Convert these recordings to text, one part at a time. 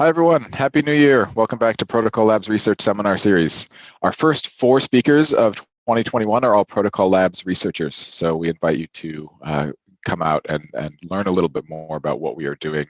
Hi, everyone. Happy New Year. Welcome back to Protocol Labs Research Seminar Series. Our first 4 speakers of 2021 are all Protocol Labs researchers. So we invite you to come out and learn a little bit more about what we are doing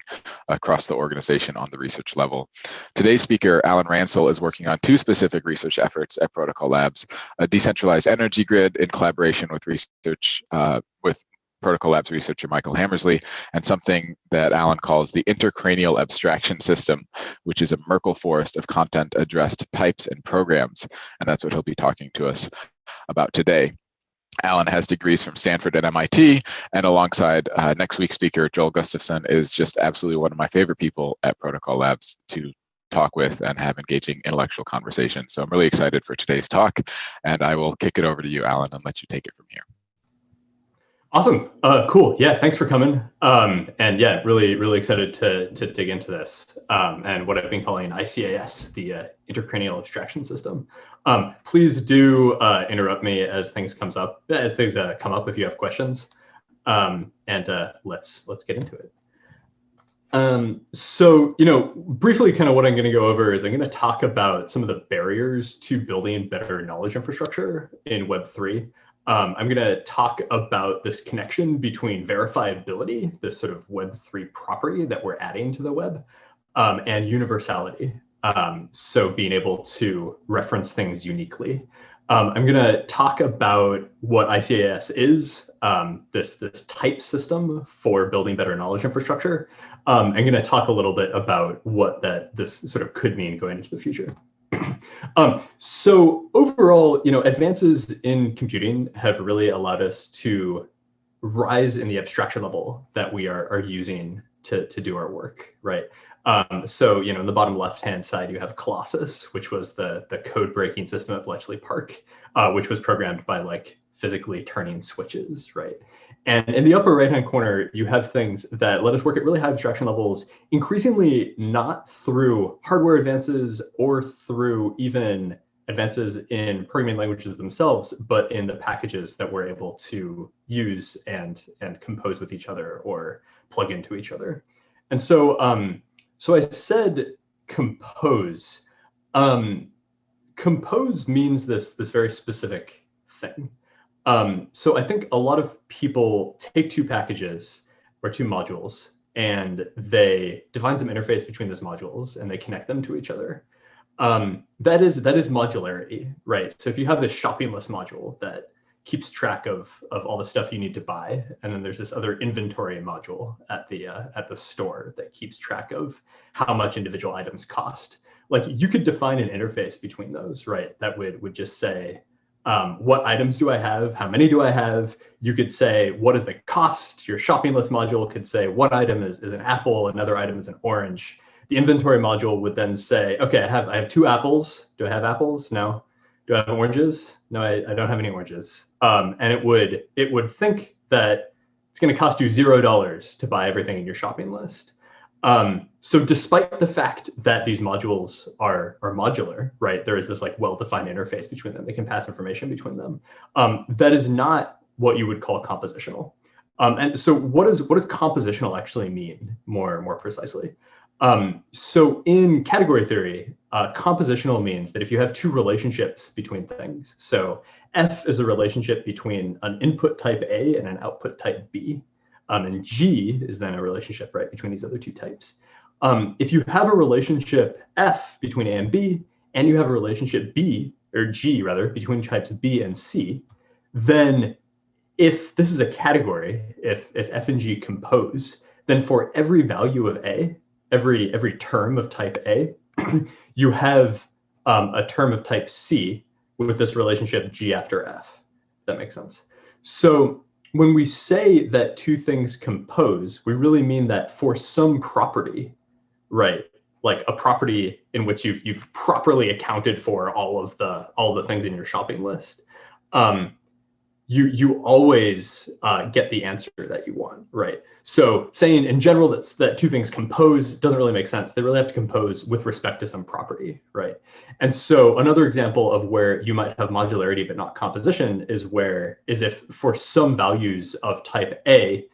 across the organization on the research level. Today's speaker, Alan Ransil, is working on 2 specific research efforts at Protocol Labs: a decentralized energy grid in collaboration with Protocol Labs researcher Michael Hammersley, and something that Alan calls the intercranial abstraction system, which is a Merkle forest of content-addressed types and programs. And that's what he'll be talking to us about today. Alan has degrees from Stanford and MIT, and alongside next week's speaker, Joel Gustafson, is just absolutely one of my favorite people at Protocol Labs to talk with and have engaging intellectual conversation. So I'm really excited for today's talk, and I will kick it over to you, Alan, and let you take it from here. Awesome. Cool. Yeah, thanks for coming. And yeah, really excited to dig into this and what I've been calling ICAS, the intercranial abstraction system. Please do interrupt me as things come up if you have questions. And let's get into it. So, briefly kind of what I'm going to go over is I'm going to talk about some of the barriers to building better knowledge infrastructure in Web3. I'm going to talk about this connection between verifiability, this sort of Web3 property that we're adding to the web, and universality. So being able to reference things uniquely. I'm going to talk about what ICAS is, this type system for building better knowledge infrastructure. I'm going to talk a little bit about what this sort of could mean going into the future. So overall, advances in computing have really allowed us to rise in the abstraction level that we are using to do our work, right? So, in the bottom left-hand side, you have Colossus, which was the code-breaking system at Bletchley Park, which was programmed by physically turning switches, right? And in the upper right-hand corner, you have things that let us work at really high abstraction levels, increasingly not through hardware advances or through even advances in programming languages themselves, but in the packages that we're able to use and compose with each other or plug into each other. And so, so I said compose. Compose means this very specific thing. So I think a lot of people take 2 packages or 2 modules and they define some interface between those modules and they connect them to each other. That is modularity, right? So if you have this shopping list module that keeps track of all the stuff you need to buy, and then there's this other inventory module at the store that keeps track of how much individual items cost. You could define an interface between those, right? That would just say, what items do I have? How many do I have? You could say, what is the cost? Your shopping list module could say, one item is an apple, another item is an orange. The inventory module would then say, okay, I have 2 apples. Do I have apples? No. Do I have oranges? No, I don't have any oranges. And it would think that it's going to cost you $0 to buy everything in your shopping list. So despite the fact that these modules are modular, right, there is this well-defined interface between them. They can pass information between them. That is not what you would call compositional. And so what does compositional actually mean more precisely? So in category theory, compositional means that if you have 2 relationships between things, so F is a relationship between an input type A and an output type B, and G is then a relationship, right, between these other 2 types. If you have a relationship F between A and B, and you have a relationship G rather, between types B and C, then if this is a category, if F and G compose, then for every value of A, every term of type A, you have a term of type C with this relationship G after F. If that makes sense. So when we say that 2 things compose, we really mean that for some property, right, like a property in which you've properly accounted for all of the things in your shopping list, you always get the answer that you want, right? So saying in general that 2 things compose doesn't really make sense. They really have to compose with respect to some property, right? And so another example of where you might have modularity but not composition is if for some values of type A,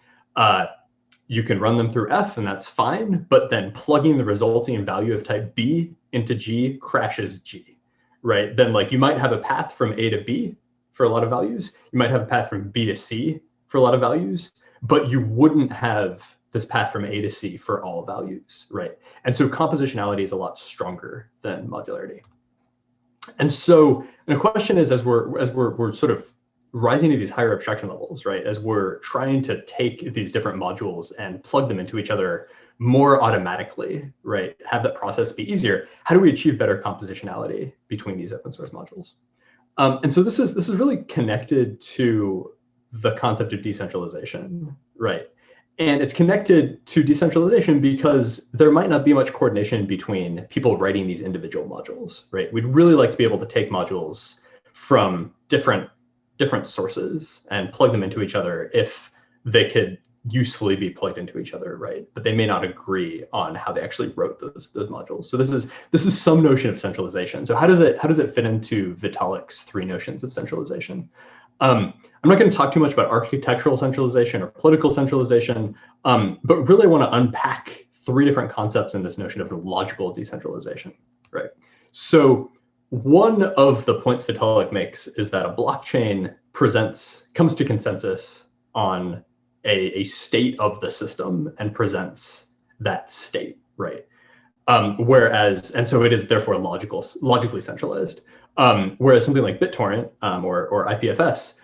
you can run them through F and that's fine, but then plugging the resulting value of type B into G crashes G, right? Then like you might have a path from A to B for a lot of values. You might have a path from B to C for a lot of values, but you wouldn't have this path from A to C for all values, right? And so compositionality is a lot stronger than modularity. And so the question is, as we're sort of rising to these higher abstraction levels, right? As we're trying to take these different modules and plug them into each other more automatically, right? Have that process be easier. How do we achieve better compositionality between these open source modules? And so this is really connected to the concept of decentralization, right? And it's connected to decentralization because there might not be much coordination between people writing these individual modules, right? We'd really like to be able to take modules from different sources and plug them into each other if they could usefully be plugged into each other, right? But they may not agree on how they actually wrote those modules. So this is some notion of centralization. So how does it fit into Vitalik's three notions of centralization? I'm not going to talk too much about architectural centralization or political centralization, but really I want to unpack three different concepts in this notion of logical decentralization, right? So one of the points Vitalik makes is that a blockchain comes to consensus on a state of the system and presents that state, right? And so it is therefore logically centralized. Whereas something like BitTorrent or IPFS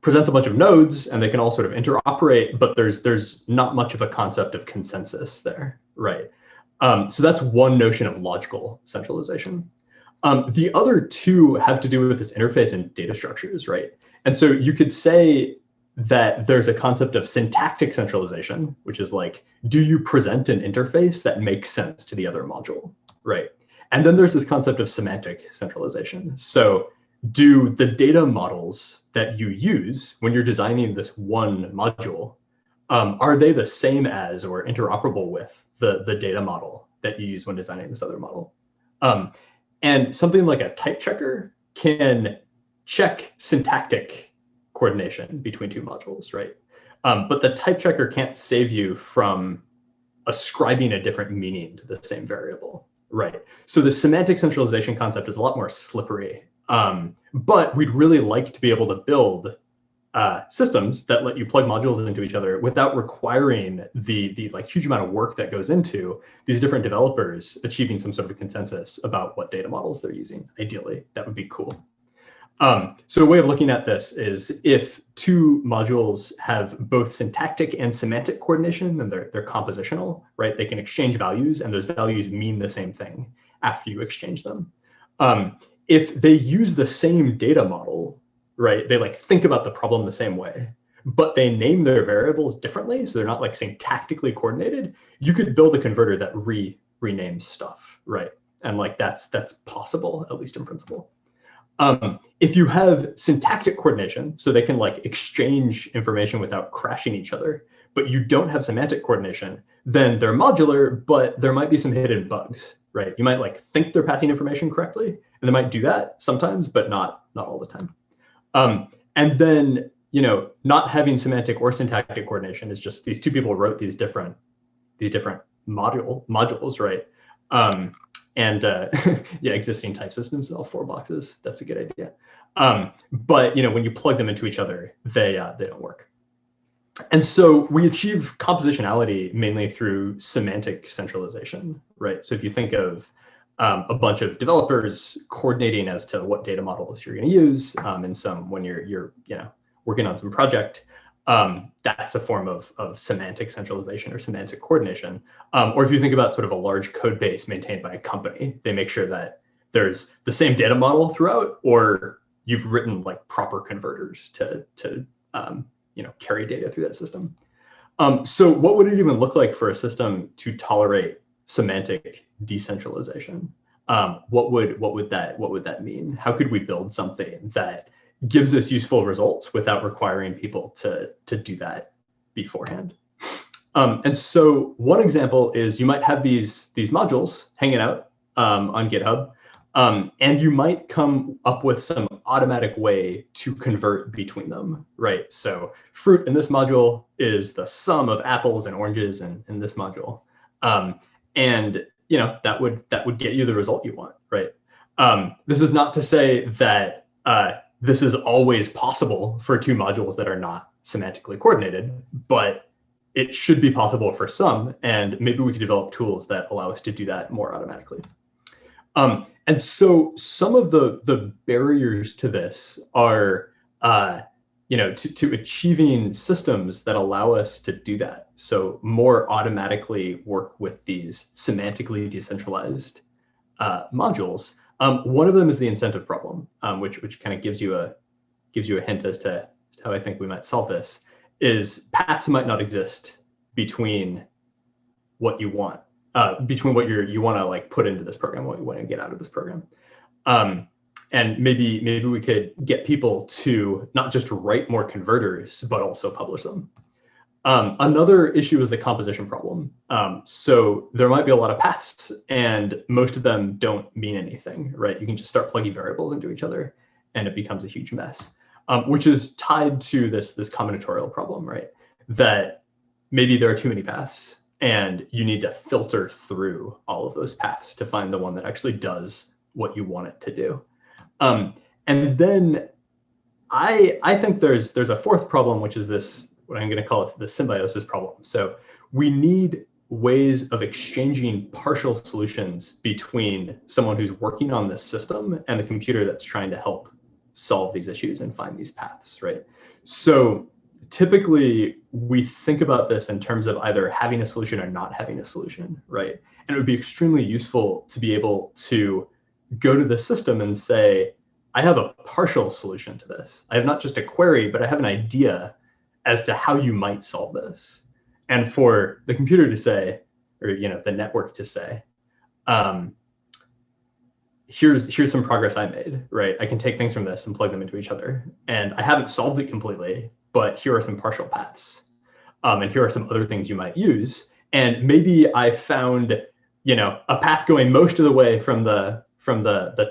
presents a bunch of nodes and they can all sort of interoperate, but there's not much of a concept of consensus there, right? So that's one notion of logical centralization. The other two have to do with this interface and data structures, right? And so you could say that there's a concept of syntactic centralization, which is like, do you present an interface that makes sense to the other module, right? And then there's this concept of semantic centralization. So do the data models that you use when you're designing this one module, are they the same as or interoperable with the data model that you use when designing this other model? And something like a type checker can check syntactic coordination between two modules, right? But the type checker can't save you from ascribing a different meaning to the same variable, right? So the semantic centralization concept is a lot more slippery, but we'd really like to be able to build systems that let you plug modules into each other without requiring the like huge amount of work that goes into these different developers achieving some sort of a consensus about what data models they're using. Ideally, that would be cool. So a way of looking at this is if two modules have both syntactic and semantic coordination, then they're compositional, right? They can exchange values and those values mean the same thing after you exchange them. If they use the same data model, right? They like think about the problem the same way, but they name their variables differently. So they're not like syntactically coordinated. You could build a converter that renames stuff, right? And like that's possible, at least in principle. If you have syntactic coordination, so they can like exchange information without crashing each other, but you don't have semantic coordination, then they're modular, but there might be some hidden bugs, right? You might like think they're passing information correctly, and they might do that sometimes, but not all the time. And then, you know, not having semantic or syntactic coordination is just these two people wrote these different modules, right? Yeah, existing type systems, all 4 boxes. That's a good idea. But you know, when you plug them into each other, they don't work. And so we achieve compositionality mainly through semantic centralization, right? So if you think of a bunch of developers coordinating as to what data models you're going to use, when you're you know working on some project. That's a form of semantic centralization or semantic coordination. Or if you think about sort of a large code base maintained by a company, they make sure that there's the same data model throughout, or you've written like proper converters to you know carry data through that system. So what would it even look like for a system to tolerate semantic decentralization? What would that mean? How could we build something that gives us useful results without requiring people to do that beforehand? And so one example is you might have these modules hanging out on GitHub, And you might come up with some automatic way to convert between them, right? So fruit in this module is the sum of apples and oranges in this module. And that would get you the result you want, right? This is not to say that this is always possible for two modules that are not semantically coordinated, but it should be possible for some, and maybe we could develop tools that allow us to do that more automatically. And so some of the barriers to this are, to achieving systems that allow us to do that. So more automatically work with these semantically decentralized modules. One of them is the incentive problem, which kind of gives you a hint as to how I think we might solve this. Is paths might not exist between what you want. Between what you want to like put into this program, what you want to get out of this program, and maybe we could get people to not just write more converters but also publish them. Another issue is the composition problem. So there might be a lot of paths, and most of them don't mean anything, right? You can just start plugging variables into each other, and it becomes a huge mess, which is tied to this combinatorial problem, right? That maybe there are too many paths, and you need to filter through all of those paths to find the one that actually does what you want it to do. And then I think there's a fourth problem, which is this, what I'm going to call it the symbiosis problem. So we need ways of exchanging partial solutions between someone who's working on this system and the computer that's trying to help solve these issues and find these paths, right? So typically we think about this in terms of either having a solution or not having a solution, right? And it would be extremely useful to be able to go to the system and say, I have a partial solution to this. I have not just a query, but I have an idea as to how you might solve this. And for the computer to say, or the network to say, here's some progress I made, right? I can take things from this and plug them into each other. And I haven't solved it completely, but here are some partial paths. And here are some other things you might use. And maybe I found, a path going most of the way from the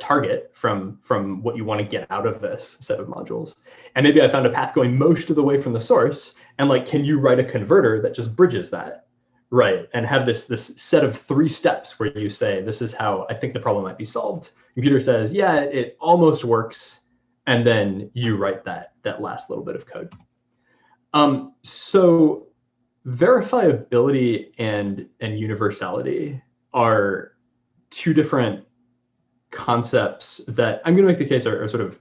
target, from what you want to get out of this set of modules. And maybe I found a path going most of the way from the source. And like, can you write a converter that just bridges that, right? And have this set of 3 steps where you say, this is how I think the problem might be solved. Computer says, yeah, it almost works. And then you write that last little bit of code. So verifiability and universality are 2 different concepts that I'm going to make the case are sort of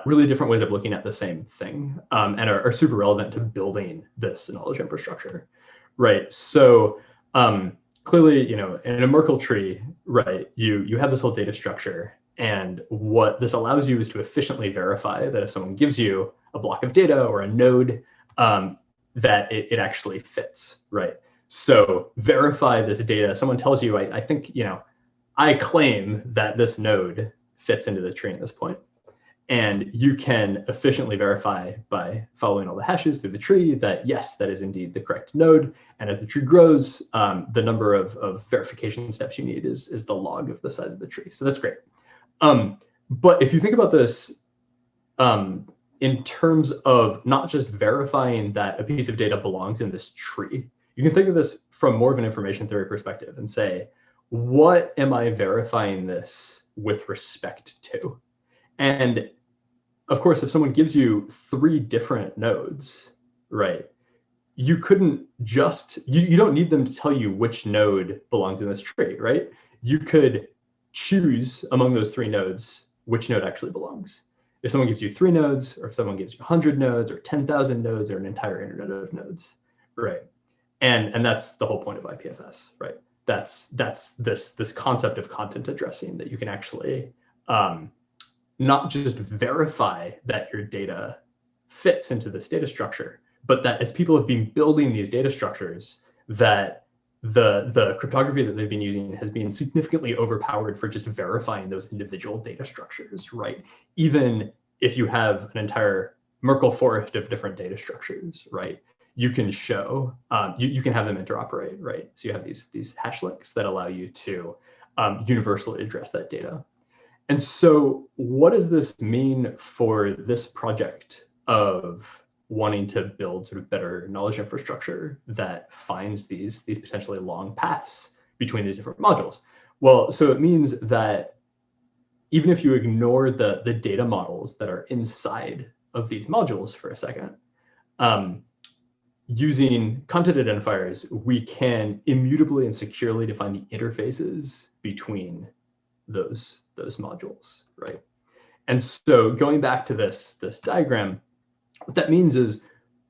really different ways of looking at the same thing, and are super relevant to building this knowledge infrastructure, right? So clearly, in a Merkle tree, right, you have this whole data structure, and what this allows you is to efficiently verify that if someone gives you a block of data or a node, that it actually fits, right? So verify this data. Someone tells you, I think, I claim that this node fits into the tree at this point. And you can efficiently verify by following all the hashes through the tree that, yes, that is indeed the correct node. And as the tree grows, the number of verification steps you need is the log of the size of the tree. So that's great. But if you think about this in terms of not just verifying that a piece of data belongs in this tree, you can think of this from more of an information theory perspective and say, what am I verifying this with respect to? And of course, if someone gives you 3 different nodes, right, you couldn't just, you don't need them to tell you which node belongs in this tree, right? You could choose among those 3 nodes which node actually belongs. If someone gives you 3 nodes, or if someone gives you 100 nodes, or 10,000 nodes, or an entire internet of nodes, right? And that's the whole point of IPFS, right? That's this concept of content addressing, that you can actually not just verify that your data fits into this data structure, but that as people have been building these data structures, that the cryptography that they've been using has been significantly overpowered for just verifying those individual data structures, right? Even if you have an entire Merkle forest of different data structures, right? You can show, you can have them interoperate, right? So you have these hash links that allow you to universally address that data And so what does this mean for this project of wanting to build sort of better knowledge infrastructure that finds these potentially long paths between these different modules? Well, so it means that even if you ignore the data models that are inside of these modules for a second, using content identifiers, we can immutably and securely define the interfaces between those modules, right? And so going back to this diagram, what that means is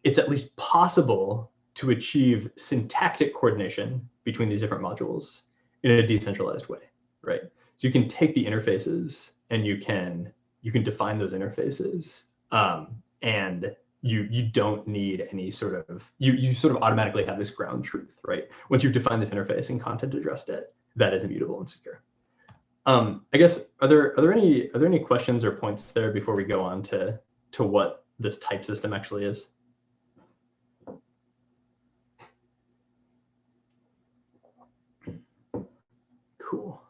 it's at least possible to achieve syntactic coordination between these different modules in a decentralized way, right? So you can take the interfaces and you can define those interfaces, and you don't need any sort of, you sort of automatically have this ground truth, right? Once you've defined this interface and content addressed it, that is immutable and secure. I guess, are there any questions or points there before we go on to what this type system actually is? Cool.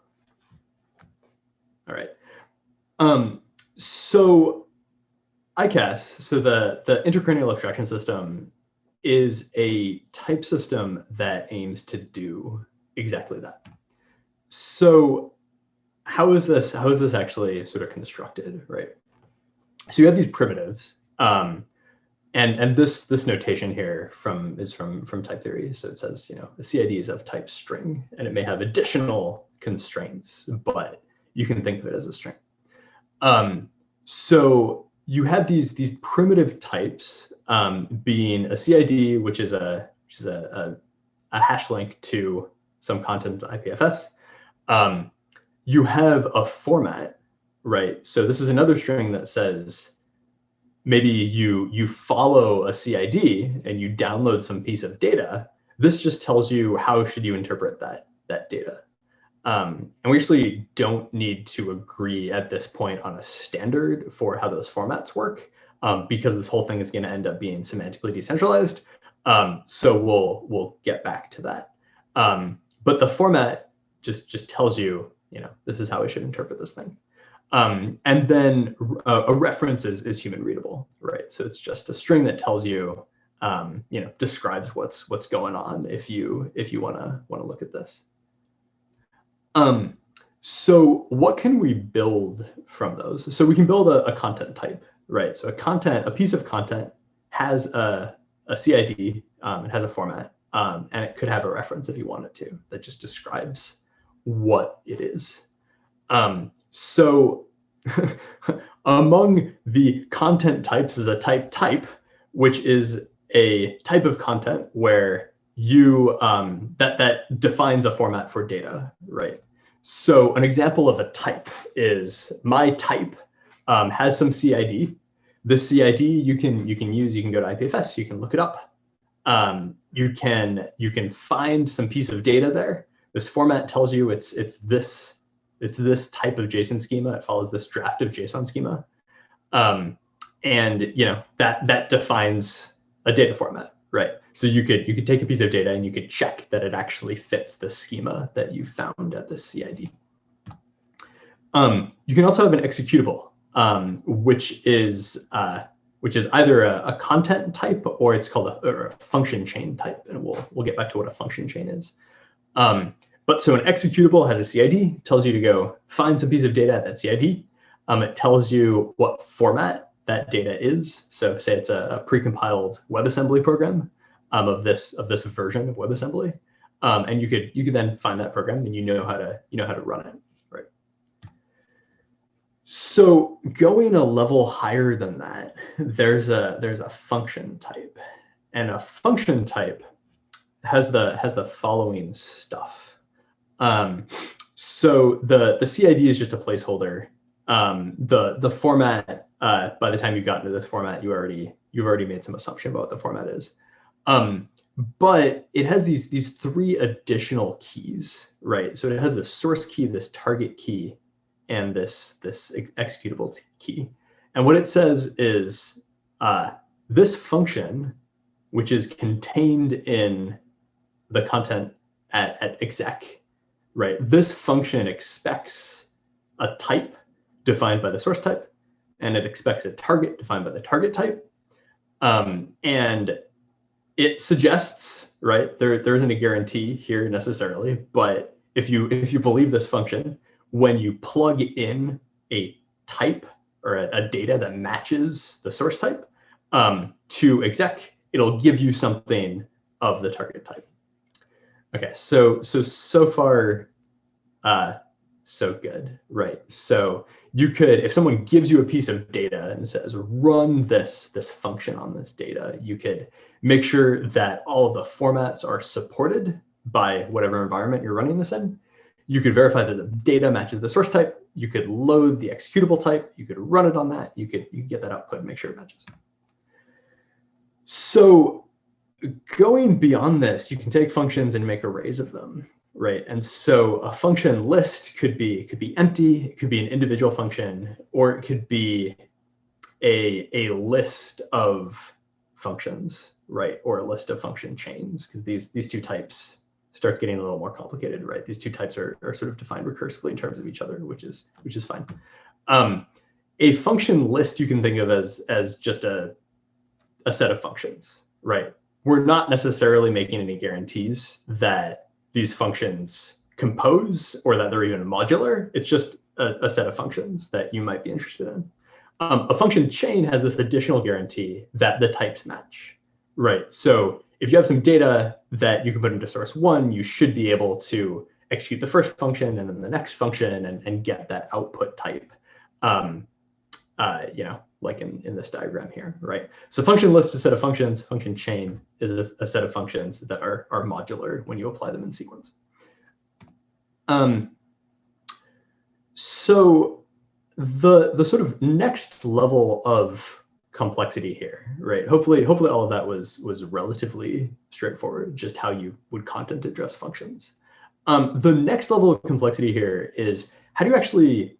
All right. So ICAS, so the intracranial abstraction system, is a type system that aims to do exactly that. So how is this actually sort of constructed, right? So you have these primitives, and this notation here is from type theory. So it says, the CID is of type string, and it may have additional constraints, but you can think of it as a string. So you have these primitive types, being a CID, which is a hash link to some content IPFS. You have a format, right? So this is another string that says, maybe you follow a CID and you download some piece of data. This just tells you how should you interpret that data. And we actually don't need to agree at this point on a standard for how those formats work, because this whole thing is going to end up being semantically decentralized. So we'll get back to that. But the format just tells you, this is how we should interpret this thing. And then a reference is human readable, right? So it's just a string that tells you, describes what's going on if you want to look at this. So what can we build from those? So we can build a content type, right? So a piece of content has a CID, it has a format, and it could have a reference if you want it to, that just describes what it is. So among the content types is a type, which is a type of content where you that defines a format for data, right? So an example of a type is my type has some CID. The CID you can go to IPFS, you can look it up. You can find some piece of data there. This format tells you it's this type of JSON schema. It follows this draft of JSON schema, and that defines a data format, right? So you could take a piece of data and you could check that it actually fits the schema that you found at the CID. You can also have an executable, which is either a content type or it's called a function chain type, and we'll get back to what a function chain is. But so an executable has a CID, tells you to go find some piece of data at that CID. It tells you what format that data is. So say it's a precompiled WebAssembly program of this version of WebAssembly, and you could then find that program and you know how to run it, right? So going a level higher than that, there's a function type, and a function type has the following stuff. So the CID is just a placeholder. The format, by the time you've gotten to this format, you've already made some assumption about what the format is. But it has these three additional keys, right? So it has the source key, this target key, and this executable key. And what it says is this function, which is contained in the content at exec, right? This function expects a type defined by the source type, and it expects a target defined by the target type. And it suggests, right, there isn't a guarantee here necessarily, but if you believe this function, when you plug in a type or a data that matches the source type to exec, it'll give you something of the target type. Okay, so far, so good, right? So you could, if someone gives you a piece of data and says, run this function on this data, you could make sure that all of the formats are supported by whatever environment you're running this in. You could verify that the data matches the source type. You could load the executable type. You could run it on that. You could get that output and make sure it matches. So going beyond this, you can take functions and make arrays of them, right? And so a function list could be empty, it could be an individual function, or it could be a list of functions, right? Or a list of function chains, because these two types starts getting a little more complicated, right? These two types are sort of defined recursively in terms of each other, which is fine. A function list you can think of as just a set of functions, right? We're not necessarily making any guarantees that these functions compose or that they're even modular. It's just a set of functions that you might be interested in. A function chain has this additional guarantee that the types match, right? So if you have some data that you can put into source one, you should be able to execute the first function and then the next function and get that output type, like in this diagram here, right? So function list is a set of functions. Function chain is a set of functions that are modular when you apply them in sequence. So the sort of next level of complexity here, right? Hopefully all of that was relatively straightforward, just how you would content address functions. The next level of complexity here is how do you actually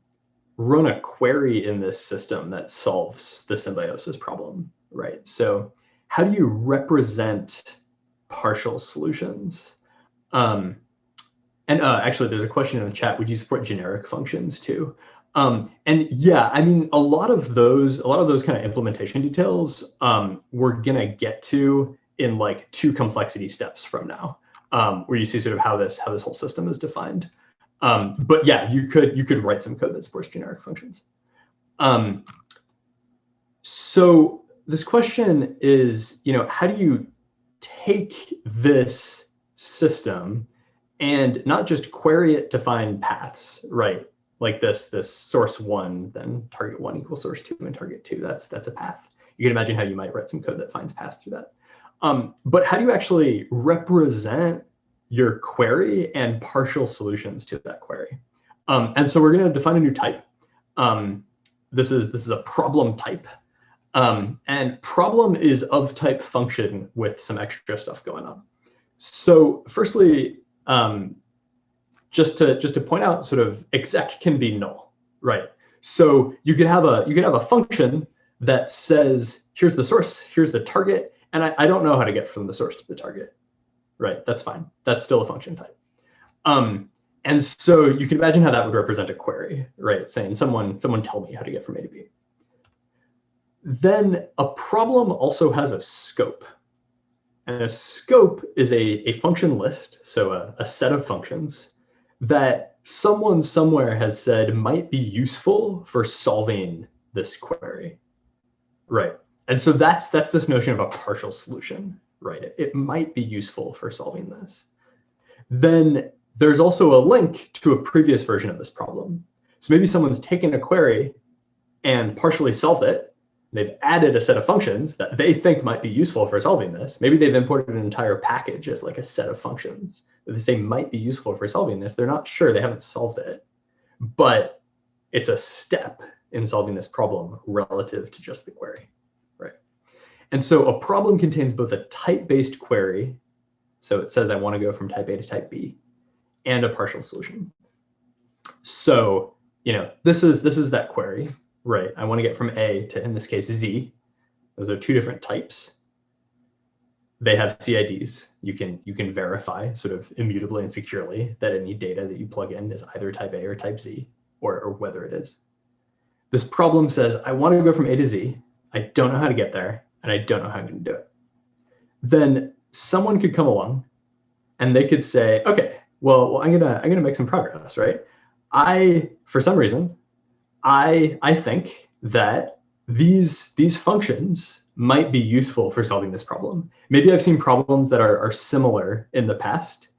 run a query in this system that solves the symbiosis problem, right? So how do you represent partial solutions? Actually, there's a question in the chat, would you support generic functions too? And yeah, I mean, a lot of those kind of implementation details we're gonna get to in like 2 complexity steps from now, where you see sort of how this whole system is defined. But yeah, you could write some code that supports generic functions. So this question is, how do you take this system and not just query it to find paths, right? Like this source 1, then target 1 equals source 2 and target 2. That's a path. You can imagine how you might write some code that finds paths through that. But how do you actually represent your query and partial solutions to that query? And so we're going to define a new type. This is a problem type. And problem is of type function with some extra stuff going on. So firstly, just to point out, sort of exec can be null, right? So you could have a function that says, here's the source, here's the target, and I don't know how to get from the source to the target, right? That's fine. That's still a function type. And so you can imagine how that would represent a query, right? Saying someone tell me how to get from A to B. Then a problem also has a scope. And a scope is a function list, so a set of functions that someone somewhere has said might be useful for solving this query, right? And so that's this notion of a partial solution, right? It might be useful for solving this. Then there's also a link to a previous version of this problem. So maybe someone's taken a query and partially solved it. They've added a set of functions that they think might be useful for solving this. Maybe they've imported an entire package as like a set of functions that they say might be useful for solving this. They're not sure, they haven't solved it, but it's a step in solving this problem relative to just the query, right? And so a problem contains both a type-based query, so it says I want to go from type A to type B, and a partial solution. So, this is that query. Right, I want to get from A to, in this case, Z. Those are 2 different types. They have CIDs. You can verify sort of immutably and securely that any data that you plug in is either type A or type Z, or whether it is. This problem says, I want to go from A to Z. I don't know how to get there, and I don't know how I'm going to do it. Then someone could come along and they could say, okay, well, I'm gonna make some progress, right? For some reason, I think that these functions might be useful for solving this problem. Maybe I've seen problems that are similar in the past,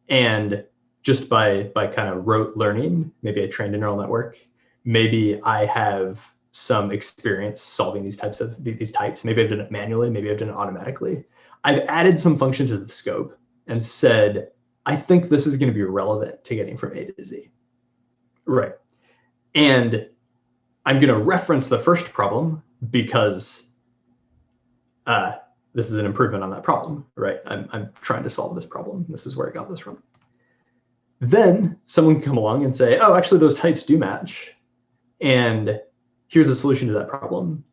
and just by kind of rote learning, maybe I trained a neural network, maybe I have some experience solving these types. Maybe I've done it manually, maybe I've done it automatically. I've added some function to the scope and said, I think this is going to be relevant to getting from A to Z. Right. And I'm going to reference the first problem because this is an improvement on that problem, right? I'm trying to solve this problem. This is where I got this from. Then someone can come along and say, oh, actually, those types do match. And here's a solution to that problem.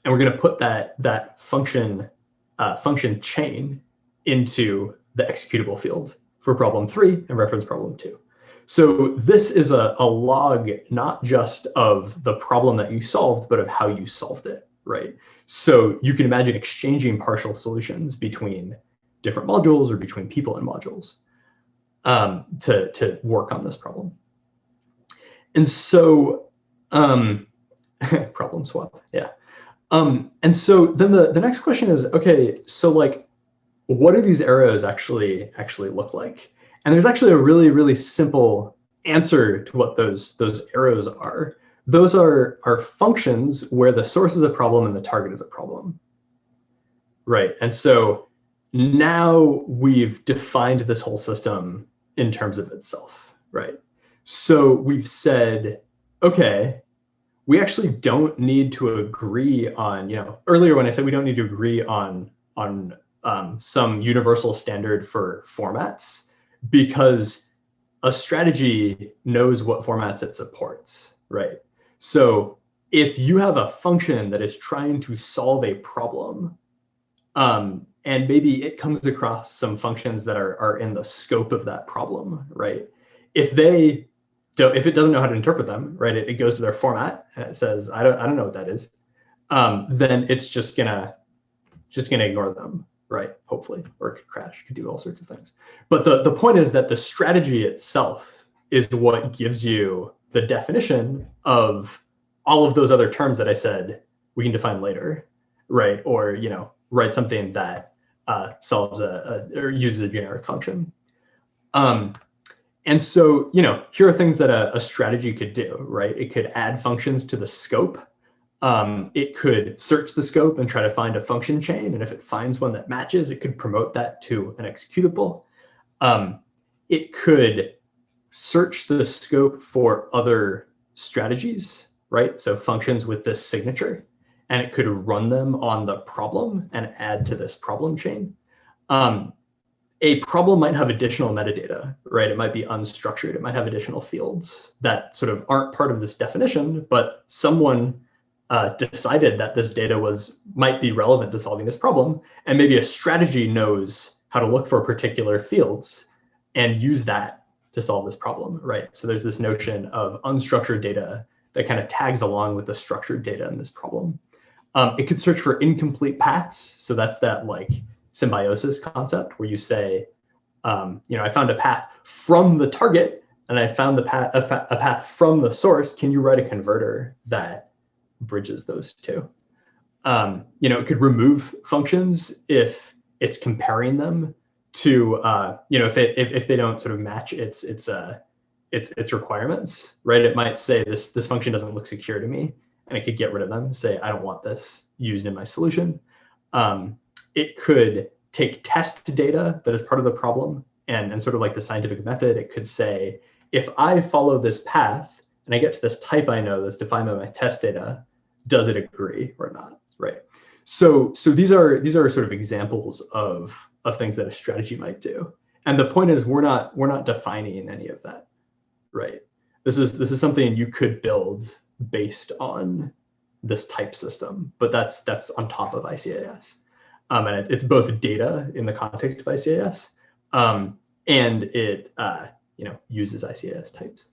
And we're going to put that function chain into the executable field for problem 3 and reference problem 2. So this is a log not just of the problem that you solved, but of how you solved it, right? So you can imagine exchanging partial solutions between different modules or between people in modules to work on this problem. And so problem swap, yeah. And so then the next question is, okay, so like, what do these arrows actually look like? And there's actually a really, really simple answer to what those arrows are. Those are functions where the source is a problem and the target is a problem, right? And so now we've defined this whole system in terms of itself, right? So we've said, okay, we actually don't need to agree on, earlier when I said we don't need to agree on some universal standard for formats, because a strategy knows what formats it supports, right? So if you have a function that is trying to solve a problem, and maybe it comes across some functions that are in the scope of that problem, right? If it doesn't know how to interpret them, right, it goes to their format and it says, I don't know what that is, then it's just gonna ignore them, right? Hopefully, or it could crash, could do all sorts of things. But the point is that the strategy itself is what gives you the definition of all of those other terms that I said we can define later, right? Or write something that solves or uses a generic function. And so here are things that a strategy could do, right? It could add functions to the scope. It could search the scope and try to find a function chain. And if it finds one that matches, it could promote that to an executable. It could search the scope for other strategies, right? So functions with this signature, and it could run them on the problem and add to this problem chain. A problem might have additional metadata, right? It might be unstructured. It might have additional fields that sort of aren't part of this definition, but someone decided that this data might be relevant to solving this problem, and maybe a strategy knows how to look for particular fields and use that to solve this problem, right? So there's this notion of unstructured data that kind of tags along with the structured data in this problem. It could search for incomplete paths. So that's that like symbiosis concept where you say, I found a path from the target and I found a path from the source. Can you write a converter that bridges those two? It could remove functions if it's comparing them to, if they don't sort of match its requirements, right? It might say this function doesn't look secure to me, and it could get rid of them, say, I don't want this used in my solution. It could take test data that is part of the problem and sort of like the scientific method, it could say, if I follow this path and I get to this type I know that's defined by my test data, does it agree or not, right? So these are sort of examples of things that a strategy might do. And the point is we're not defining any of that, right? This is something you could build based on this type system, but that's on top of ICAS. And it's both data in the context of ICAS, and it uses ICAS types.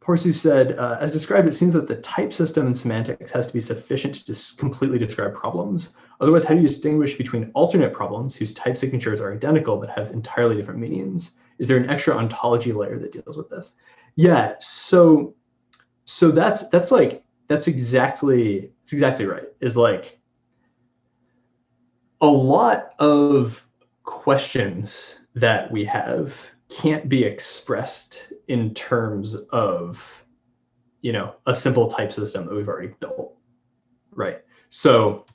Porsu said, as described, it seems that the type system in semantics has to be sufficient to just completely describe problems. Otherwise, how do you distinguish between alternate problems whose type signatures are identical but have entirely different meanings? Is there an extra ontology layer that deals with this? Yeah, so that's exactly right. Is like a lot of questions that we have can't be expressed in terms of, a simple type system that we've already built, right? So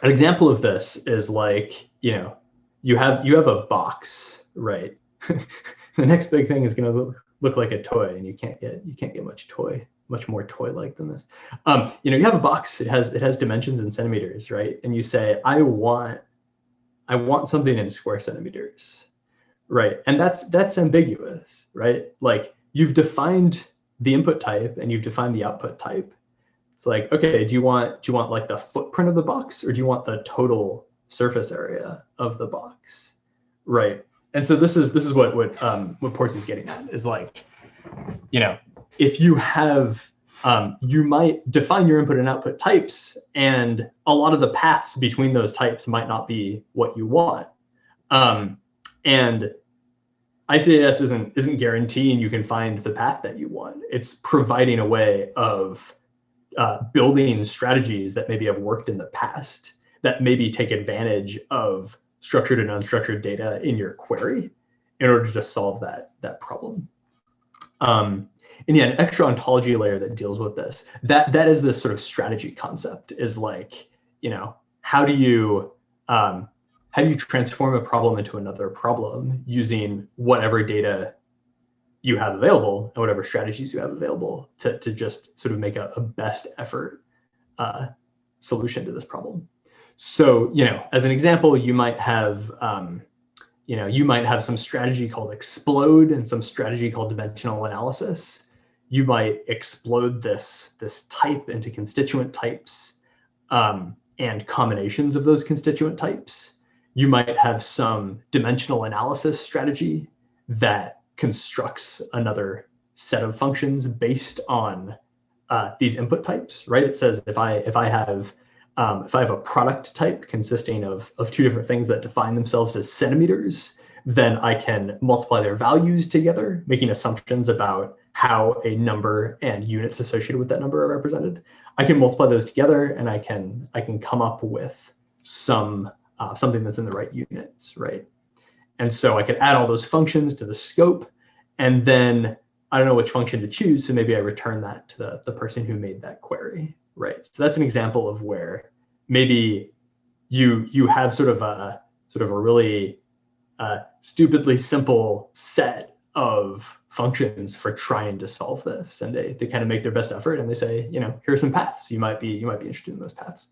an example of this is like, you have a box, right? The next big thing is going to look like a toy, and you can't get much more toy-like than this. You have a box. It has dimensions in centimeters, right? And you say, I want something in square centimeters, right? And that's ambiguous, right? Like, you've defined the input type and you've defined the output type. It's like, okay, do you want like the footprint of the box, or do you want the total surface area of the box, right? And so this is what Porsu's getting at, is like, if you have, you might define your input and output types, and a lot of the paths between those types might not be what you want. And ICAS isn't guaranteeing you can find the path that you want. It's providing a way of building strategies that maybe have worked in the past, that maybe take advantage of structured and unstructured data in your query in order to solve that problem. And yeah, an extra ontology layer that deals with this. That is this sort of strategy concept, is like, how do you transform a problem into another problem using whatever data you have available and whatever strategies you have available to just sort of make a best effort solution to this problem. So, as an example, you might have some strategy called explode and some strategy called dimensional analysis. You might explode this type into constituent types and combinations of those constituent types. You might have some dimensional analysis strategy that constructs another set of functions based on these input types, right? It says if I have a product type consisting of two different things that define themselves as centimeters, then I can multiply their values together, making assumptions about how a number and units associated with that number are represented. I can multiply those together, and I can come up with something that's in the right units, right? And so I could add all those functions to the scope, and then I don't know which function to choose, so maybe I return that to the person who made that query, right? So that's an example of where maybe you have sort of a really stupidly simple set of functions for trying to solve this, and they kind of make their best effort, and they say, here are some paths. You might be interested in those paths.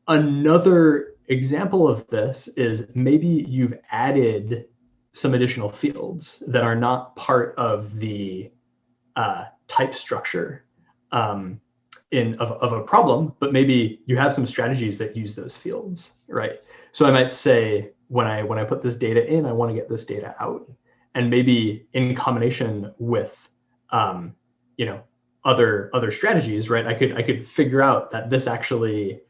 Another example of this is maybe you've added some additional fields that are not part of the type structure of a problem, but maybe you have some strategies that use those fields, right? So I might say, when I put this data in, I want to get this data out, and maybe in combination with other strategies, right? I could figure out that this actually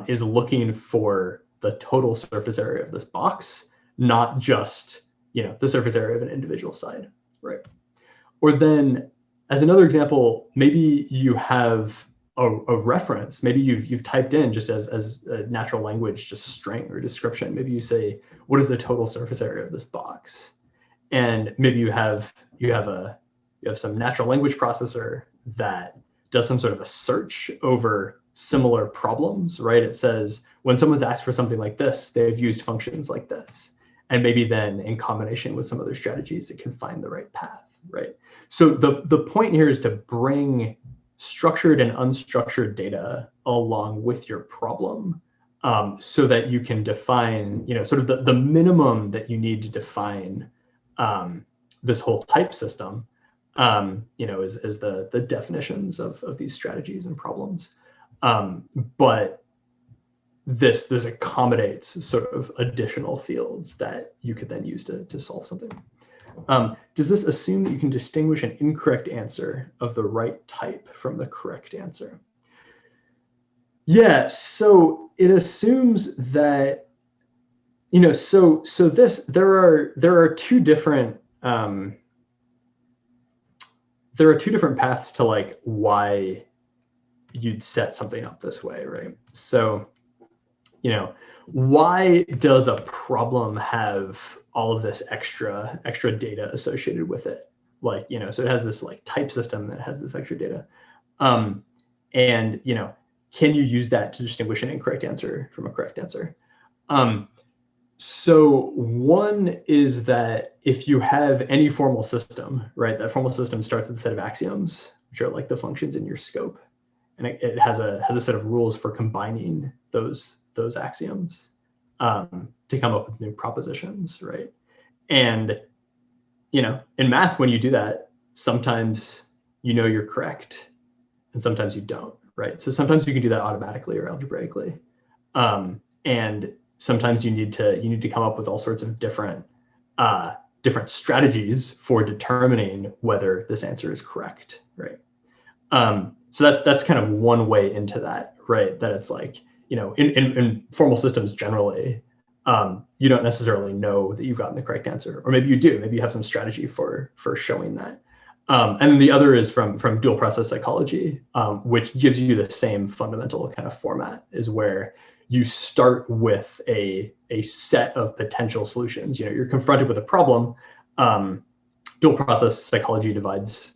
is looking for the total surface area of this box, not just the surface area of an individual side, right? Or then, as another example, maybe you have a reference. Maybe you've typed in just as a natural language, just string or description. Maybe you say, what is the total surface area of this box? And maybe you have some natural language processor that does some sort of a search over similar problems, right? It says, when someone's asked for something like this, they've used functions like this. And maybe then in combination with some other strategies, it can find the right path, right? So the point here is to bring structured and unstructured data along with your problem, so that you can define, sort of the minimum that you need to define this whole type system, is the definitions of these strategies and problems. But this accommodates sort of additional fields that you could then use to solve something. Does this assume that you can distinguish an incorrect answer of the right type from the correct answer? Yeah, so it assumes that, so there are two different paths to like why you'd set something up this way, right? So, why does a problem have all of this extra data associated with it? Like, so it has this like type system that has this extra data. And, can you use that to distinguish an incorrect answer from a correct answer? So one is that if you have any formal system, right, that formal system starts with a set of axioms, which are like the functions in your scope. And it has a set of rules for combining those axioms to come up with new propositions, right? And in math, when you do that, sometimes you're correct, and sometimes you don't, right? So sometimes you can do that automatically or algebraically, and sometimes you need to come up with all sorts of different strategies for determining whether this answer is correct, right? So that's kind of one way into that, right? That it's like, in formal systems generally, you don't necessarily know that you've gotten the correct answer, or maybe you do. Maybe you have some strategy for showing that. And then the other is from dual process psychology, which gives you the same fundamental kind of format, is where you start with a set of potential solutions. You're confronted with a problem. Dual process psychology divides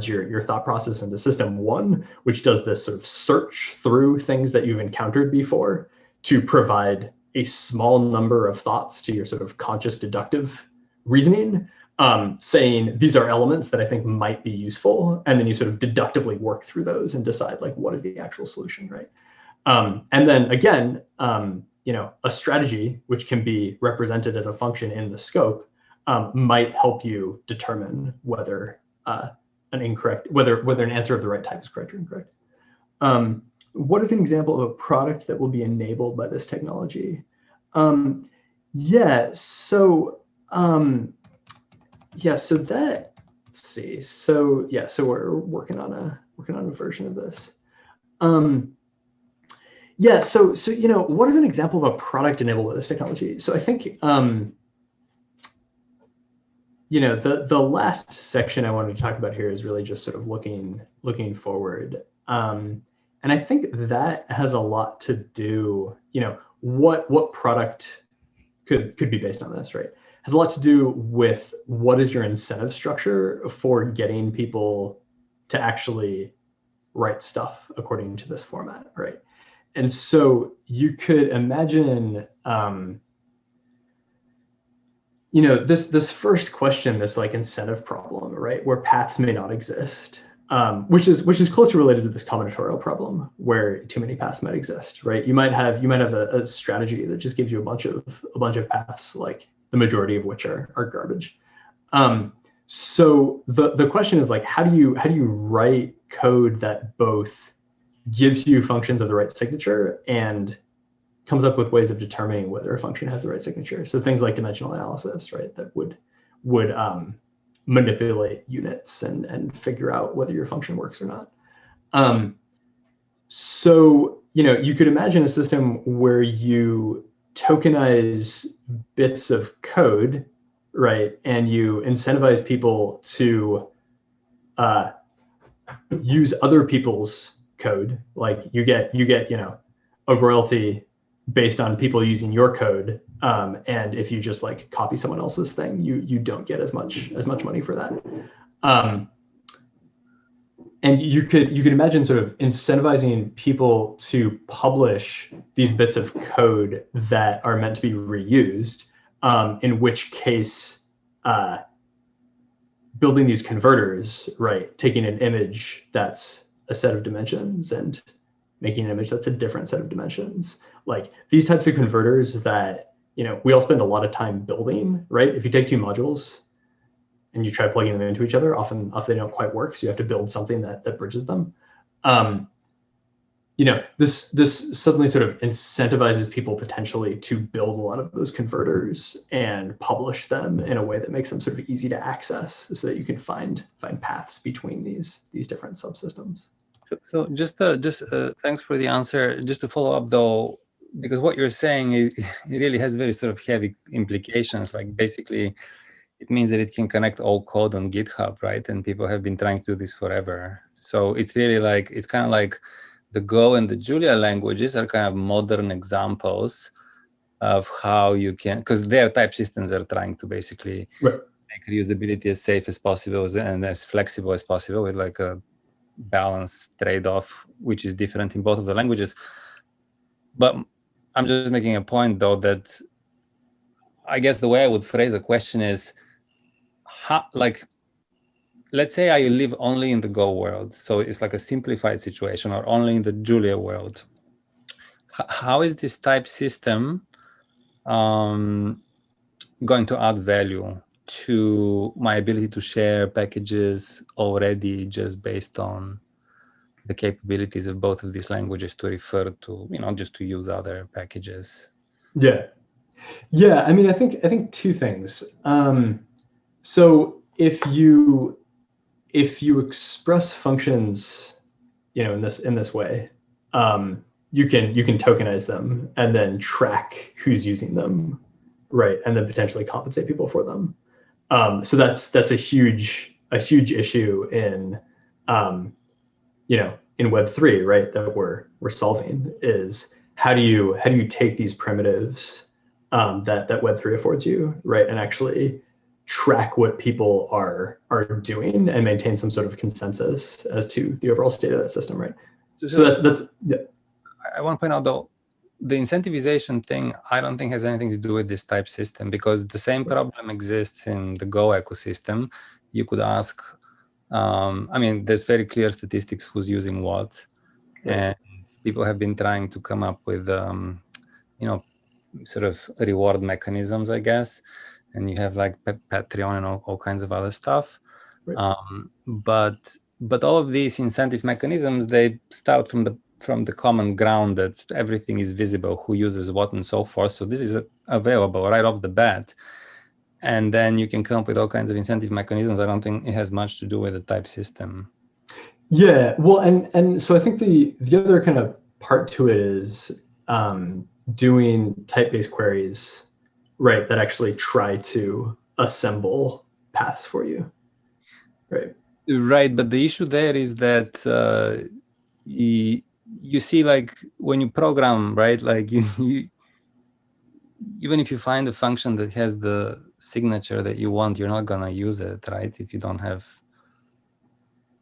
your thought process into system one, which does this sort of search through things that you've encountered before to provide a small number of thoughts to your sort of conscious deductive reasoning, saying these are elements that I think might be useful, and then you sort of deductively work through those and decide like what is the actual solution, right? And then again, a strategy which can be represented as a function in the scope might help you determine whether an answer of the right type is correct or incorrect. What is an example of a product that will be enabled by this technology? So that, let's see. So we're working on a version of this. So what is an example of a product enabled by this technology? So I think the last section I wanted to talk about here is really just sort of looking forward. And I think that has a lot to do, what product could be based on this, right? Has a lot to do with what is your incentive structure for getting people to actually write stuff according to this format, right? And so you could imagine, this first question, this like incentive problem, right, where paths may not exist, which is closely related to this combinatorial problem where too many paths might exist, right? You might have a strategy that just gives you a bunch of paths, like the majority of which are garbage. So the question is like, how do you write code that both gives you functions of the right signature and comes up with ways of determining whether a function has the right signature? So things like dimensional analysis, right, that would manipulate units and figure out whether your function works or not. So you could imagine a system where you tokenize bits of code, right, and you incentivize people to use other people's code. Like you get a royalty based on people using your code, and if you just like copy someone else's thing, you don't get as much money for that. And you could imagine sort of incentivizing people to publish these bits of code that are meant to be reused, in which case building these converters, right, taking an image that's a set of dimensions and making an image that's a different set of dimensions. Like these types of converters that, we all spend a lot of time building, right? If you take two modules and you try plugging them into each other, often they don't quite work. So you have to build something that bridges them. this suddenly sort of incentivizes people potentially to build a lot of those converters and publish them in a way that makes them sort of easy to access, so that you can find paths between these different subsystems. So just thanks for the answer. Just to follow up though, because what you're saying is it really has very sort of heavy implications. Like basically, it means that it can connect all code on GitHub, right? And people have been trying to do this forever. So it's really like, it's kind of like the Go and the Julia languages are kind of modern examples of how you can, because their type systems are trying to basically Right. make reusability as safe as possible and as flexible as possible with like a balanced trade-off, which is different in both of the languages. But I'm just making a point though that I guess the way I would phrase a question is, how, like, let's say I live only in the Go world, so it's like a simplified situation, or only in the Julia world. How is this type system going to add value to my ability to share packages already just based on the capabilities of both of these languages to refer to, just to use other packages? Yeah. I mean, I think two things. So if you express functions, in this way, you can tokenize them and then track who's using them, right? And then potentially compensate people for them. So that's a huge issue in in Web3, right? That we're solving, is how do you take these primitives that Web3 affords you, right, and actually track what people are doing and maintain some sort of consensus as to the overall state of that system, right? So that's yeah. I want to point out though, the incentivization thing, I don't think has anything to do with this type system, because the same problem exists in the Go ecosystem. You could ask, I mean, there's very clear statistics who's using what, and people have been trying to come up with, sort of reward mechanisms, I guess. And you have like Patreon and all kinds of other stuff. Right. But all of these incentive mechanisms, they start from the common ground that everything is visible, who uses what and so forth. So this is available right off the bat. And then you can come up with all kinds of incentive mechanisms. I don't think it has much to do with the type system. Yeah, well, and so I think the other kind of part to it is doing type-based queries, right, that actually try to assemble paths for you, right? Right, but the issue there is that you see, like when you program, right, like you even if you find a function that has the signature that you want, you're not gonna use it, right? If you don't have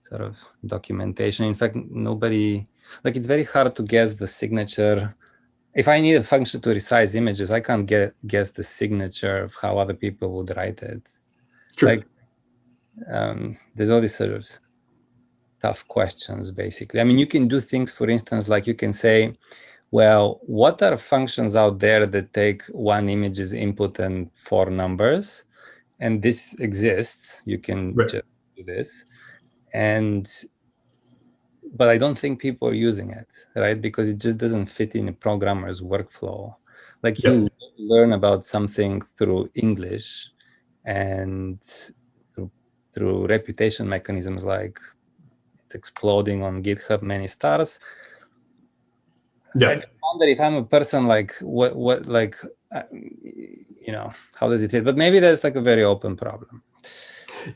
sort of documentation. In fact, nobody, like, it's very hard to guess the signature. If I need a function to resize images, I can't guess the signature of how other people would write it. True. Like, there's all these sort of tough questions, basically. I mean, you can do things, for instance, like you can say, well, what are functions out there that take one image's input and 4 numbers? And this exists. You can just do this. But I don't think people are using it, right? Because it just doesn't fit in a programmer's workflow. Like you learn about something through English and through reputation mechanisms, like it's exploding on GitHub, many stars. I wonder if I'm a person, like what like, how does it fit? But maybe that's like a very open problem.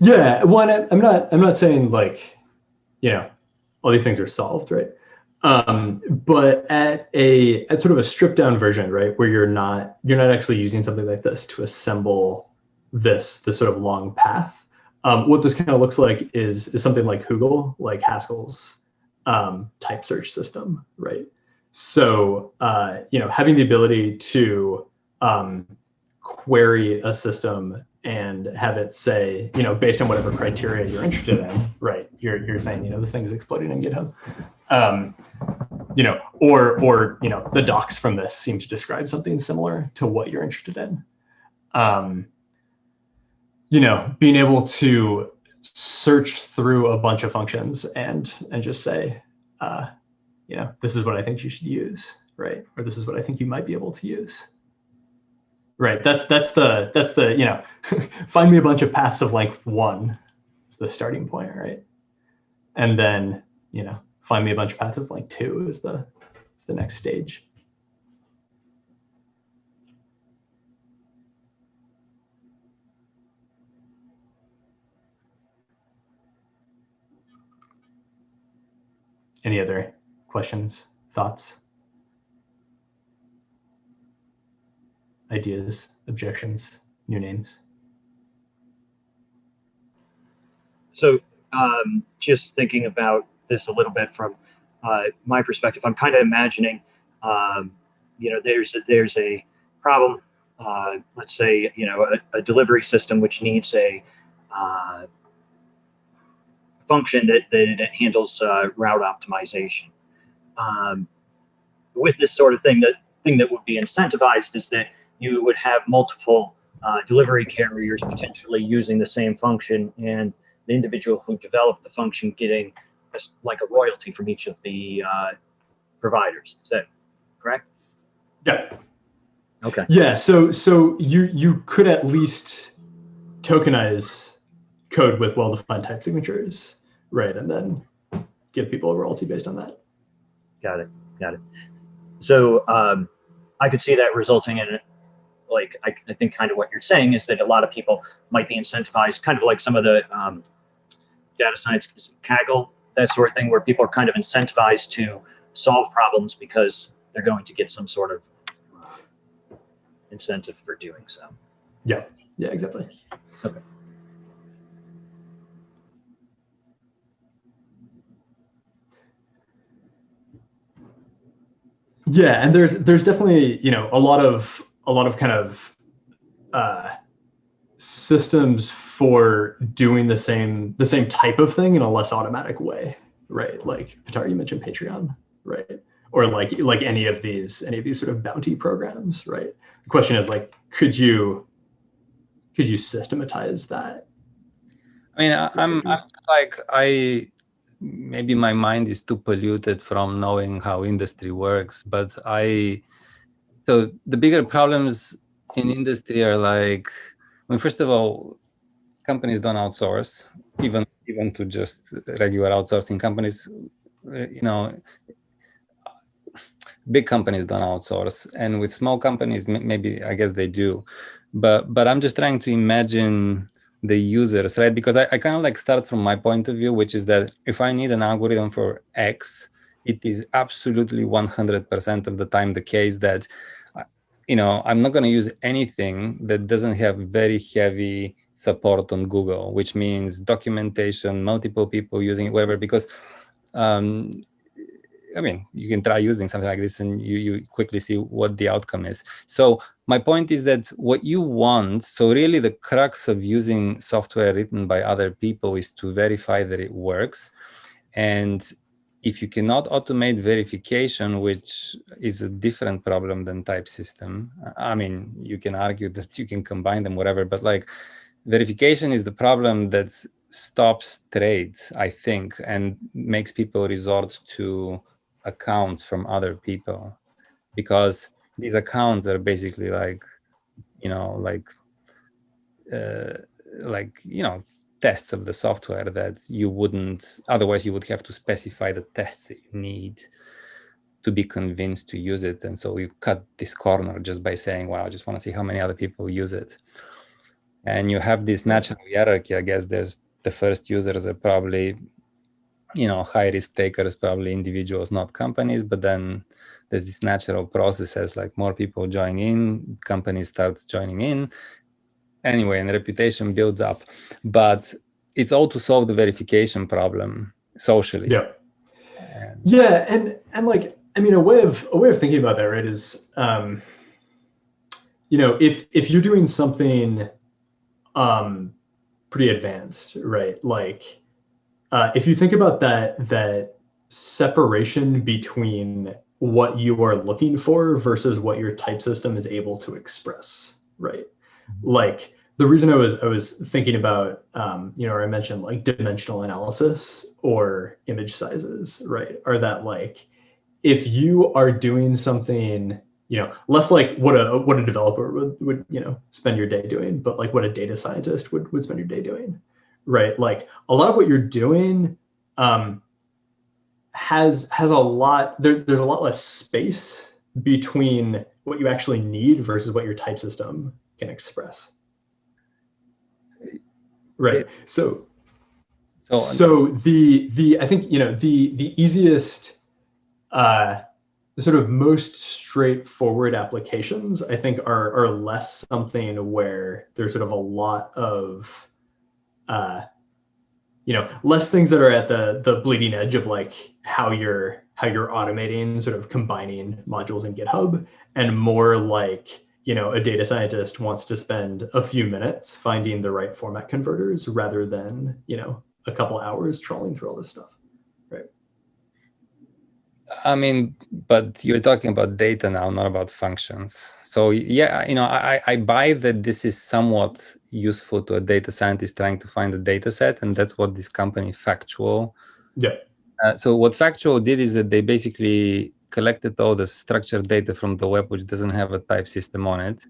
Yeah, one, I'm not saying like, all these things are solved, right? But at sort of a stripped down version, right, where you're not actually using something like this to assemble this sort of long path. What this kind of looks like is something like Hugel, like Haskell's type search system, right? So having the ability to query a system and have it say, based on whatever criteria you're interested in, right? You're saying, this thing is exploding in GitHub, or the docs from this seem to describe something similar to what you're interested in. Being able to search through a bunch of functions and just say, this is what I think you should use, right? Or this is what I think you might be able to use. Right. That's the find me a bunch of paths of length 1 is the starting point, right? And then, find me a bunch of paths of length 2 is the next stage. Any other questions, thoughts, ideas, objections, new names? So just thinking about this a little bit from my perspective, I'm kind of imagining, there's a problem, let's say, a delivery system which needs a function that handles route optimization. With this sort of thing, the thing that would be incentivized is that you would have multiple delivery carriers potentially using the same function, and the individual who developed the function getting like a royalty from each of the providers. Is that correct? Yeah. Okay. Yeah. So you could at least tokenize code with well-defined type signatures, right? And then give people a royalty based on that. Got it. So I could see that resulting in, like, I think kind of what you're saying is that a lot of people might be incentivized, kind of like some of the data science, Kaggle, that sort of thing, where people are kind of incentivized to solve problems because they're going to get some sort of incentive for doing so. Yeah, exactly. Okay. Yeah, and there's definitely a lot of kind of systems for doing the same type of thing in a less automatic way, right? Like Pitar, you mentioned Patreon, right? Or like any of these sort of bounty programs, right? The question is, like, could you systematize that? I mean, I'm like, maybe my mind is too polluted from knowing how industry works, but so the bigger problems in industry are like, I mean, first of all, companies don't outsource, even to just regular outsourcing companies. Big companies don't outsource, and with small companies, maybe, I guess they do, but I'm just trying to imagine the users, right? Because I kind of like start from my point of view, which is that if I need an algorithm for X, it is absolutely 100% of the time the case that I'm not going to use anything that doesn't have very heavy support on Google, which means documentation, multiple people using it, whatever, because I mean, you can try using something like this and you quickly see what the outcome is. So my point is that what you want, so really the crux of using software written by other people is to verify that it works. And if you cannot automate verification, which is a different problem than type system, I mean, you can argue that you can combine them, whatever, but like verification is the problem that stops trade, I think, and makes people resort to accounts from other people, because these accounts are basically like tests of the software that you wouldn't otherwise. You would have to specify the tests that you need to be convinced to use it, and so you cut this corner just by saying, well, I just want to see how many other people use it. And you have this natural hierarchy. I guess there's the first users are probably high risk takers, probably individuals, not companies. But then there's this natural process as like more people join in, companies start joining in anyway, and reputation builds up. But it's all to solve the verification problem socially. And like, I mean, a way of thinking about that, right, is if you're doing something pretty advanced, right, like if you think about that separation between what you are looking for versus what your type system is able to express, right? Like the reason I was thinking about, or I mentioned like dimensional analysis or image sizes, right, are that like if you are doing something, less like what a developer would spend your day doing, but like what a data scientist would spend your day doing, right? Like a lot of what you're doing has a lot, there's a lot less space between what you actually need versus what your type system can express. Right. So the I think the easiest the sort of most straightforward applications, I think, are less something where there's sort of a lot of less things that are at the bleeding edge of like how you're automating sort of combining modules in GitHub, and more like a data scientist wants to spend a few minutes finding the right format converters rather than a couple hours trawling through all this stuff, right? I mean, but you're talking about data now, not about functions. So yeah, I buy that this is somewhat useful to a data scientist trying to find a data set, and that's what this company Factual. Yeah. So what Factual did is that they basically collected all the structured data from the web, which doesn't have a type system on it.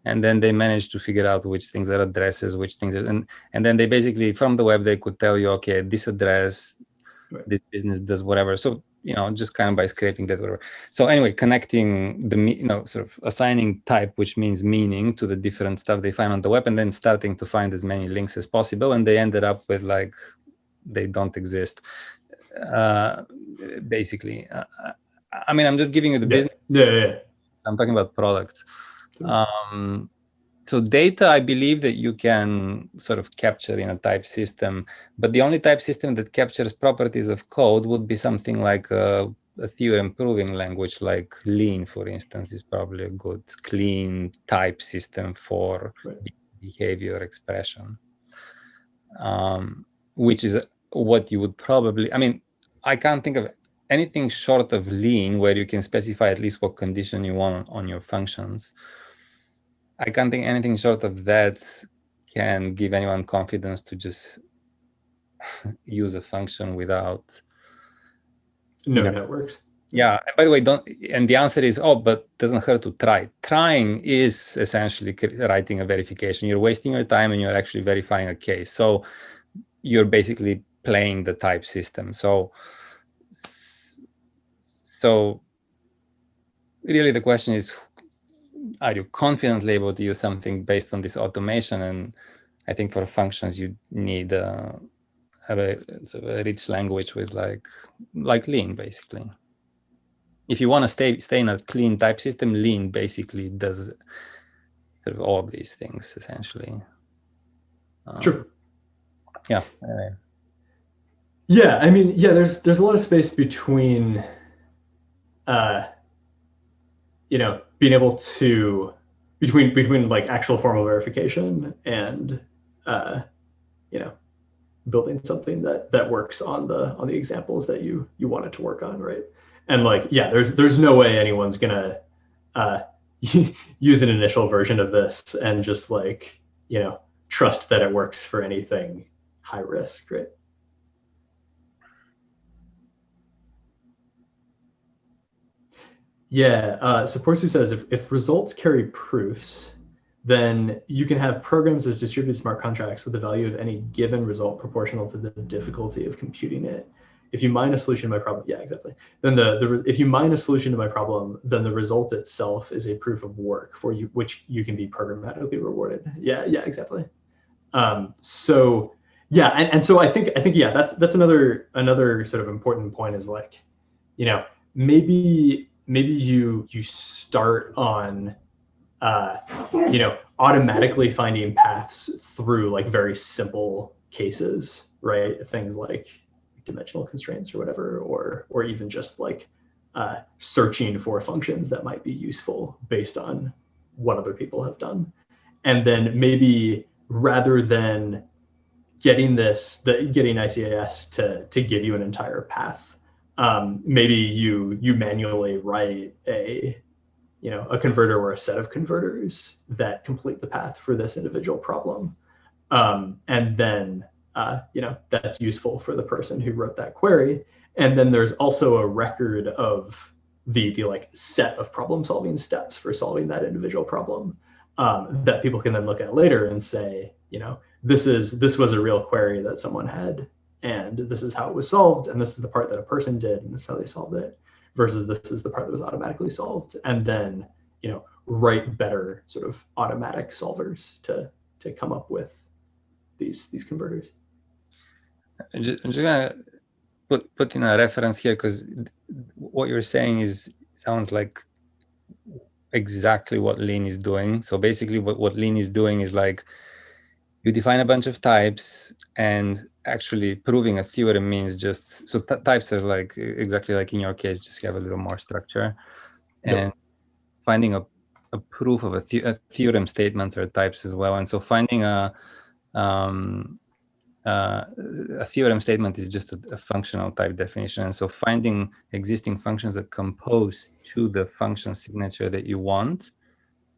And then they managed to figure out which things are addresses, which things are, and then they basically, from the web, they could tell you, okay, this address, right, this business does whatever. So, just kind of by scraping that, whatever. So anyway, connecting the, sort of assigning type, which means meaning, to the different stuff they find on the web, and then starting to find as many links as possible. And they ended up with like, they don't exist, basically. I mean, I'm just giving you the business. Yeah. I'm talking about product. So data, I believe that you can sort of capture in a type system, but the only type system that captures properties of code would be something like a theorem proving language, like Lean, for instance, is probably a good clean type system for behavior expression, which is what you would probably, I mean, I can't think of anything short of Lean where you can specify at least what condition you want on your functions. I can't think anything short of that can give anyone confidence to just use a function without knowing how it works. Yeah. By the way, and the answer is, but doesn't hurt to try. Trying is essentially writing a verification. You're wasting your time and you're actually verifying a case. So you're basically playing the type system. So really the question is, are you confidently able to use something based on this automation? And I think for functions, you need a rich language with like Lean, basically. If you want to stay in a clean type system, Lean basically does sort of all of these things, essentially. True. Yeah. Anyway. Yeah, I mean, there's a lot of space between being able to between like actual formal verification and building something that works on the examples that you want it to work on, right? And like, there's no way anyone's gonna use an initial version of this and just like trust that it works for anything high risk, right? Yeah, so Porsu says if results carry proofs, then you can have programs as distributed smart contracts with the value of any given result proportional to the difficulty of computing it. If you mine a solution to my problem, yeah, exactly. Then if you mine a solution to my problem, then the result itself is a proof of work for you, which you can be programmatically rewarded. Yeah, exactly. So yeah, and so I think yeah, that's another sort of important point is like, maybe you start on automatically finding paths through like very simple cases, right? Things like dimensional constraints or whatever, or even just like searching for functions that might be useful based on what other people have done. And then maybe rather than getting ICAS to give you an entire path, maybe you manually write a converter or a set of converters that complete the path for this individual problem. And then that's useful for the person who wrote that query. And then there's also a record of the like set of problem solving steps for solving that individual problem that people can then look at later and say, this was a real query that someone had, and this is how it was solved, and this is the part that a person did, and this is how they solved it, versus this is the part that was automatically solved. And then, write better sort of automatic solvers to come up with these converters. I'm just gonna put in a reference here, because what you're saying sounds like exactly what Lean is doing. So basically what Lean is doing is like, you define a bunch of types, and actually proving a theorem means just, so types are like exactly like in your case, just have a little more structure. And finding a proof of a theorem statements are types as well. And so finding a theorem statement is just a functional type definition. And so finding existing functions that compose to the function signature that you want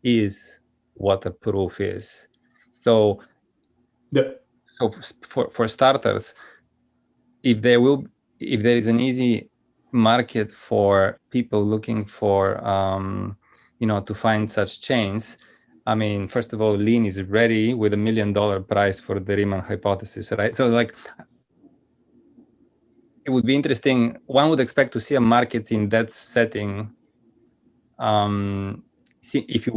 is what a proof is. So, so for starters, if there is an easy market for people looking for to find such chains, I mean, first of all, Lean is ready with $1 million prize for the Riemann hypothesis, right? So like, it would be interesting. One would expect to see a market in that setting. If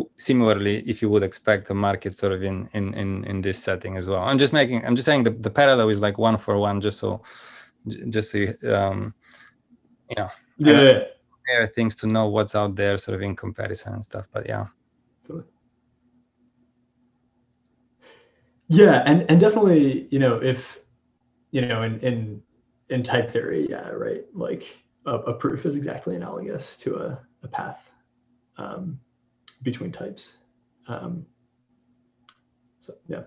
you would expect a market sort of in this setting as well. I'm just saying the parallel is like 1-for-1, just so you, there are things to know what's out there sort of in comparison and stuff, but yeah. Yeah, and definitely, if in type theory, yeah, right, like a proof is exactly analogous to a path between types. So yeah.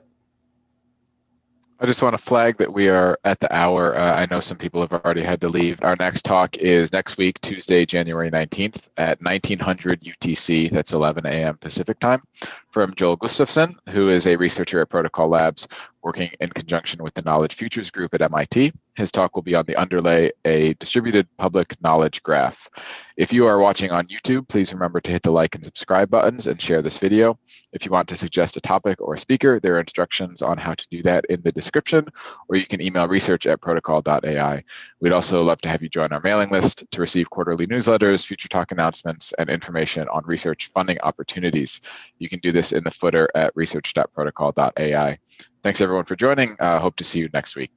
I just want to flag that we are at the hour. I know some people have already had to leave. Our next talk is next week, Tuesday, January 19th at 1900 UTC. That's 11 a.m. Pacific time, from Joel Gustafsson, who is a researcher at Protocol Labs working in conjunction with the Knowledge Futures Group at MIT. His talk will be on the underlay, a distributed public knowledge graph. If you are watching on YouTube, please remember to hit the like and subscribe buttons and share this video. If you want to suggest a topic or a speaker, there are instructions on how to do that in the description, or you can email research@protocol.ai. We'd also love to have you join our mailing list to receive quarterly newsletters, future talk announcements, and information on research funding opportunities. You can do this in the footer at research.protocol.ai. Thanks everyone for joining. Hope to see you next week.